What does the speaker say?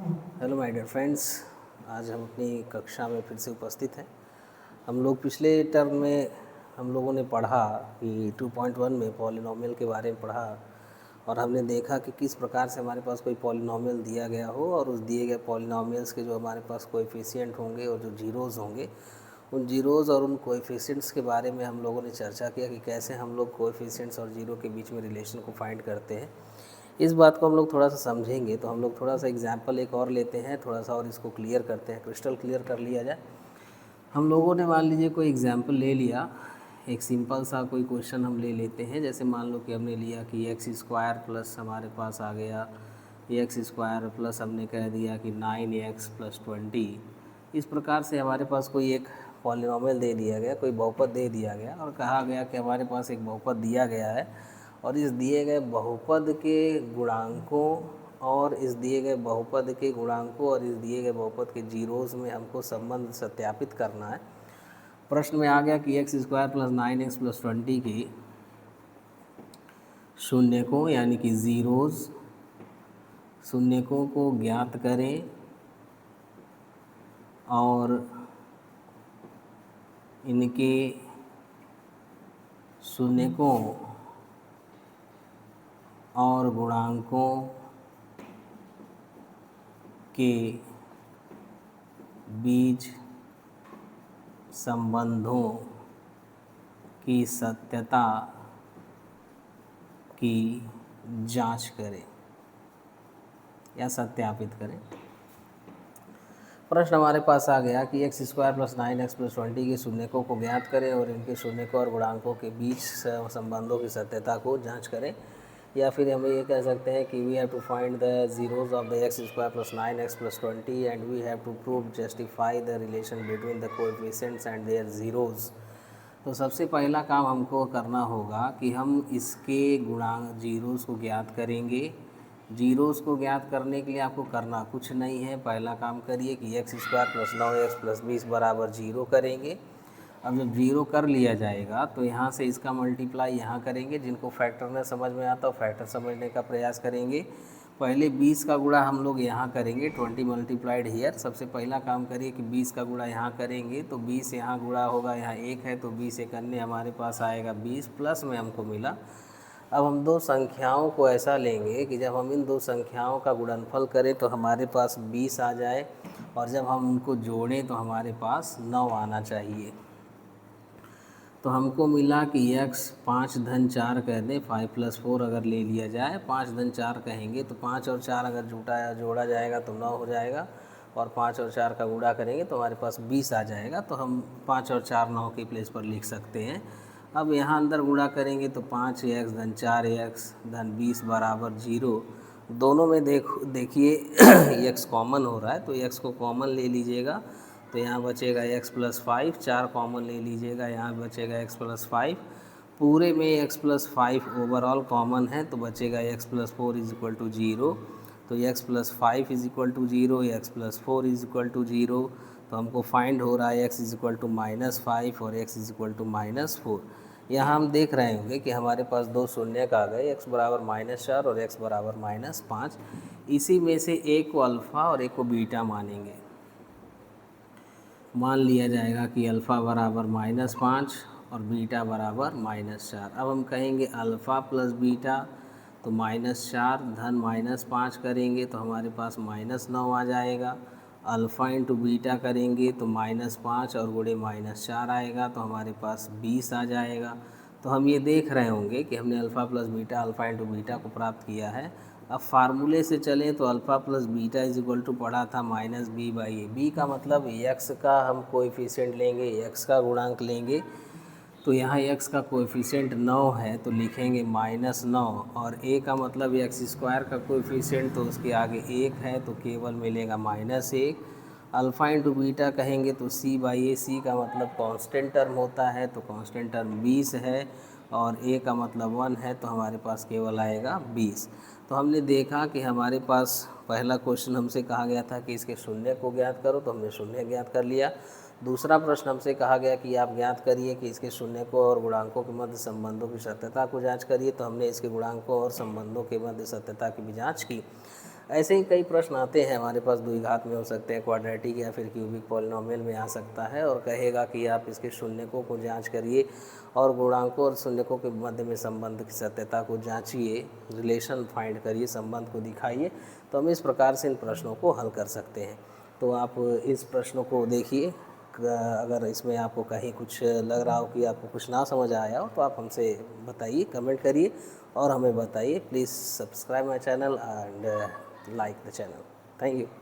Hello my dear friends. आज हम अपनी कक्षा में फिर से उपस्थित हैं। हम लोग पिछले टर्म में हम लोगों ने पढ़ा कि 2.1 में पॉलिनॉमियल के बारे में पढ़ा और हमने देखा कि किस प्रकार से हमारे पास कोई पॉलिनॉमियल दिया गया हो और उस दिए गए पॉलिनॉमियल्स के जो हमारे पास कोएफिशिएंट होंगे और जो जीरोज़ होंगे, उन जीरोज़ और उन कोएफिशिएंट्स के बारे में हम लोगों ने चर्चा किया कि कैसे हम लोग कोएफिशिएंट्स और जीरो के बीच में रिलेशन को फाइंड करते हैं। इस बात को हम लोग थोड़ा सा समझेंगे, तो हम लोग थोड़ा सा एग्जाम्पल एक और लेते हैं, थोड़ा सा और इसको क्लियर करते हैं, क्रिस्टल क्लियर कर लिया जाए। हम लोगों ने मान लीजिए कोई एग्जाम्पल ले लिया, एक सिंपल सा कोई क्वेश्चन हम ले लेते हैं। जैसे मान लो कि हमने लिया कि एक्स स्क्वायर प्लस हमारे पास आ गया एक्स स्क्वायर प्लस हमने कह दिया कि 9x प्लस 20। इस प्रकार से हमारे पास कोई एक पॉलिनॉमियल दे दिया गया, कोई बहुपद दे दिया गया और कहा गया कि हमारे पास एक बहुपद दिया गया है और इस दिए गए बहुपद के गुणांकों और इस दिए गए बहुपद के गुणांकों और इस दिए गए बहुपद के जीरोज़ में हमको संबंध सत्यापित करना है। प्रश्न में आ गया कि x square plus 9x plus 20 की शून्यकों यानी कि ज़ीरोज़ शून्यकों को ज्ञात करें और इनके शून्यकों और गुणांकों के बीच संबंधों की सत्यता की जांच करें या सत्यापित करें। प्रश्न हमारे पास आ गया कि x square plus 9x plus 20 के शून्यकों को ज्ञात करें और इनके शून्यकों और गुणांकों के बीच संबंधों की सत्यता को जांच करें। या फिर हम ये कह सकते हैं कि we have to find the zeros of the X square plus 9x plus 20 and we have to prove justify the relation between the coefficients and their zeros. तो सबसे पहला काम हमको करना होगा कि हम इसके गुणांक जीरोज़ को ज्ञात करेंगे। जीरोज़ को ज्ञात करने के लिए आपको करना कुछ नहीं है, पहला काम करिए कि x square plus 9x plus 20 बराबर जीरो करेंगे। अब जब जीरो कर लिया जाएगा तो यहाँ से इसका मल्टीप्लाई यहाँ करेंगे। जिनको फैक्टर में समझ में आता हो फैक्टर समझने का प्रयास करेंगे। पहले 20 का गुणा हम लोग यहाँ करेंगे, 20 मल्टीप्लाइड हियर। सबसे पहला काम करिए कि 20 का गुणा यहाँ करेंगे तो 20 यहाँ गुणा होगा, यहाँ एक है तो 20 एक अन्य हमारे पास आएगा 20 प्लस में हमको मिला। अब हम दो संख्याओं को ऐसा लेंगे कि जब हम इन दो संख्याओं का गुणनफल करें तो हमारे पास 20 आ जाए और जब हम उनको जोड़ें तो हमारे पास 9 आना चाहिए। तो हमको मिला कि x 5 धन 4 कह दें, 5 प्लस 4 अगर ले लिया जाए, 5 धन 4 कहेंगे तो 5 और 4 अगर जोड़ा जाएगा तो 9 हो जाएगा और 5 और 4 का गुणा करेंगे तो हमारे पास 20 आ जाएगा। तो हम 5 और 4 9 के प्लेस पर लिख सकते हैं। अब यहाँ अंदर गुणा करेंगे तो 5x धन 4x धन 20 बराबर जीरो। दोनों में देखिए x कॉमन हो रहा है तो x को कॉमन ले लीजिएगा तो यहाँ बचेगा x प्लस 5, 4 कॉमन ले लीजिएगा, यहाँ बचेगा x प्लस 5। पूरे में x प्लस 5 ओवरऑल कॉमन है तो बचेगा x plus 4 is equal to zero. तो x plus 5 is equal to zero, x plus 4 is equal to zero. तो हमको फाइंड हो रहा है x इज इक्वल टू -5 और x इज इक्वल टू -4। यहाँ हम देख रहे होंगे कि हमारे पास दो शून्यक आ गए, x बराबर -4 और x बराबर -5। इसी में से एक को अल्फ़ा और एक को बीटा मानेंगे। मान लिया जाएगा कि अल्फ़ा बराबर -5 और बीटा बराबर -4। अब हम कहेंगे अल्फ़ा प्लस बीटा तो -4 धन -5 करेंगे तो हमारे पास -9 आ जाएगा। अल्फ़ा इंटू बीटा करेंगे तो -5 और गुणे -4 आएगा तो हमारे पास 20 आ जाएगा। तो हम ये देख रहे होंगे कि हमने alpha plus beta alpha into beta को प्राप्त किया है। अब फार्मूले से चलें तो alpha plus beta is equal to पढ़ा था -b/a। b का मतलब x का हम कोएफिशिएंट लेंगे, x का गुणांक लेंगे। तो यहाँ x का कोएफिशिएंट 9 है तो लिखेंगे -9 और a का मतलब x स्क्वायर का कोएफिशिएंट तो उसके आगे 1 है तो केवल मिलेगा -1। अल्फ़ा इंटू बीटा कहेंगे तो c/a, c का मतलब कांस्टेंट टर्म होता है तो कांस्टेंट टर्म 20 है और a का मतलब 1 है तो हमारे पास केवल आएगा 20। तो हमने देखा कि हमारे पास पहला क्वेश्चन हमसे कहा गया था कि इसके शून्य को ज्ञात करो तो हमने शून्य ज्ञात कर लिया। दूसरा प्रश्न हमसे कहा गया कि आप ज्ञात करिए कि इसके शून्यकों और गुणांकों के मध्य संबंधों की सत्यता को जांच करिए तो हमने इसके गुणांकों और संबंधों के मध्य सत्यता की भी जांच की। ऐसे ही कई प्रश्न आते हैं हमारे पास, द्विघात में हो सकते हैं, क्वाड्रेटिक या फिर क्यूबिक पॉलिनोमियल में आ सकता है, और कहेगा कि आप इसके शून्यकों को जांच करिए और गुणांकों और शून्यकों के मध्य में संबंध की सत्यता को जांचिए, रिलेशन फाइंड करिए, संबंध को दिखाइए। तो हम इस प्रकार से इन प्रश्नों को हल कर सकते हैं। तो आप इस प्रश्नों को देखिए, अगर इसमें आपको कहीं कुछ लग रहा हो कि आपको कुछ ना समझ आया हो तो आप हमसे बताइए, कमेंट करिए और हमें बताइए। Please subscribe my channel and like the channel. Thank you.